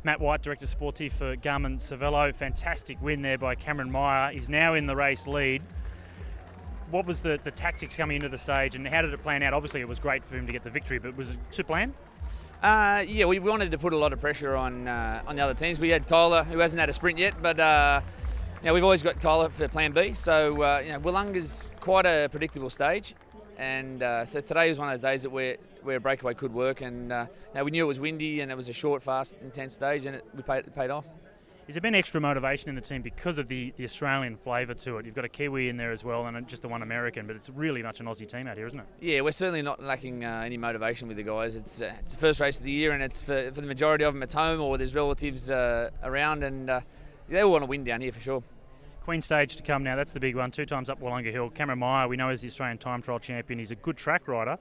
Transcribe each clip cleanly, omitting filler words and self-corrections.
Matt White, Director Sportif for Garmin Cervelo. Fantastic win there by Cameron Meyer. He's now in the race lead. What was the tactics coming into the stage and how did it plan out? Obviously it was great for him to get the victory, but was it to plan? Yeah, we wanted to put a lot of pressure on the other teams. We had Tyler, who hasn't had a sprint yet, but we've always got Tyler for Plan B. So Willunga's quite a predictable stage, and so today was one of those days that where a breakaway could work. And we knew it was windy and it was a short, fast, intense stage, and it paid off. Has there been extra motivation in the team because of the Australian flavour to it? You've got a Kiwi in there as well and just the one American, but it's really much an Aussie team out here, isn't it? Yeah, we're certainly not lacking any motivation with the guys. It's the first race of the year, and it's for the majority of them it's home or there's relatives around, and they all want to win down here for sure. Queen stage to come now, that's the big one. 2 times up Wollonga Hill. Cameron Meyer, we know, is the Australian time trial champion. He's a good track rider.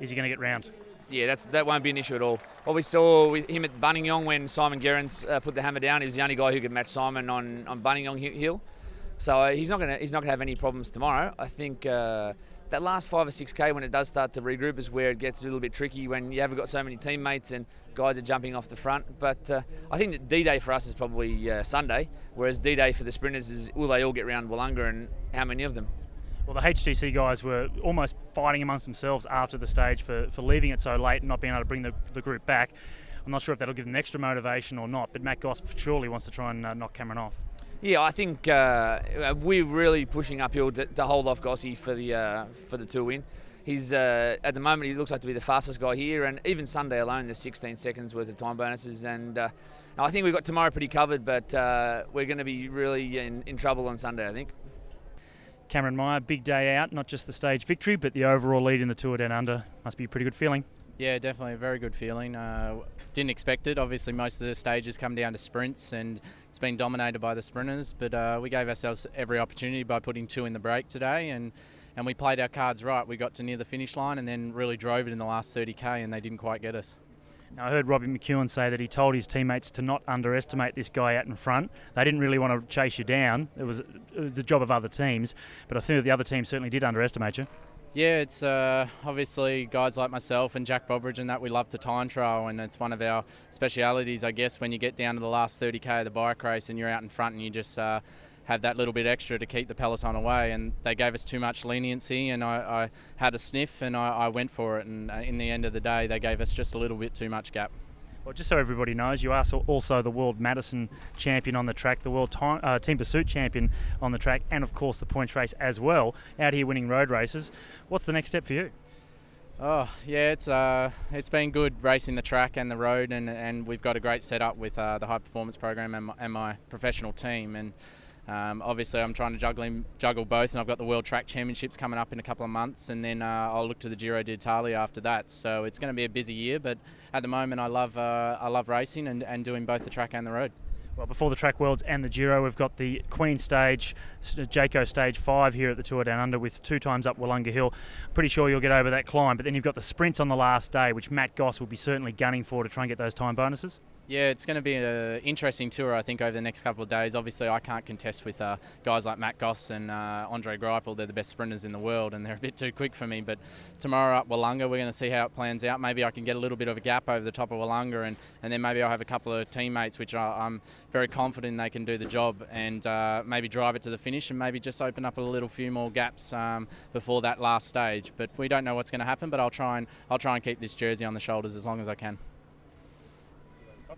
Is he going to get round? Yeah, that won't be an issue at all. What we saw with him at Buninyong when Simon Gerrans put the hammer down, he was the only guy who could match Simon on Buninyong Hill. So he's not going to have any problems tomorrow. I think that last 5 or 6K when it does start to regroup is where it gets a little bit tricky when you haven't got so many teammates and guys are jumping off the front. But I think that D-Day for us is probably Sunday, whereas D-Day for the sprinters is will they all get round Wollonga and how many of them? Well, the HTC guys were almost fighting amongst themselves after the stage for leaving it so late and not being able to bring the group back. I'm not sure if that'll give them extra motivation or not, but Matt Goss surely wants to try and knock Cameron off. Yeah, I think we're really pushing uphill to hold off Gossie for the Tour win. He's at the moment he looks like to be the fastest guy here, and even Sunday alone there's 16 seconds worth of time bonuses, and I think we've got tomorrow pretty covered, but we're going to be really in trouble on Sunday, I think. Cameron Meyer, big day out, not just the stage victory, but the overall lead in the Tour Down Under. Must be a pretty good feeling. Yeah, definitely a very good feeling. Didn't expect it. Obviously, most of the stages come down to sprints, and it's been dominated by the sprinters. But we gave ourselves every opportunity by putting 2 in the break today, and we played our cards right. We got to near the finish line and then really drove it in the last 30k, and they didn't quite get us. Now, I heard Robbie McEwen say that he told his teammates to not underestimate this guy out in front. They didn't really want to chase you down. It was the job of other teams, but I think the other teams certainly did underestimate you. Yeah, it's obviously guys like myself and Jack Bobridge and that we love to time trial, and it's one of our specialities, I guess, when you get down to the last 30k of the bike race and you're out in front and you just have that little bit extra to keep the peloton away, and they gave us too much leniency, and I had a sniff and I went for it, and in the end of the day they gave us just a little bit too much gap. Well, just so everybody knows, you are also the World Madison champion on the track, the World Team Pursuit champion on the track, and of course the points race as well, out here winning road races. What's the next step for you? Oh yeah, it's been good racing the track and the road, and we've got a great setup with the high performance program and my professional team, and obviously I'm trying to juggle both, and I've got the World Track Championships coming up in a couple of months, and then I'll look to the Giro d'Italia after that. So it's going to be a busy year, but at the moment I love racing and doing both the track and the road. Well, before the Track Worlds and the Giro, we've got the Queen Stage, Jayco Stage 5 here at the Tour Down Under with 2 times up Wollonga Hill. Pretty sure you'll get over that climb, but then you've got the sprints on the last day, which Matt Goss will be certainly gunning for to try and get those time bonuses. Yeah, it's going to be an interesting tour, I think, over the next couple of days. Obviously, I can't contest with guys like Matt Goss and Andre Greipel. They're the best sprinters in the world, and they're a bit too quick for me. But tomorrow up Wollonga, we're going to see how it plans out. Maybe I can get a little bit of a gap over the top of Wollonga, and then maybe I'll have a couple of teammates, which I'm very confident they can do the job, and maybe drive it to the finish and maybe just open up a little few more gaps before that last stage. But we don't know what's going to happen, but I'll try and keep this jersey on the shoulders as long as I can.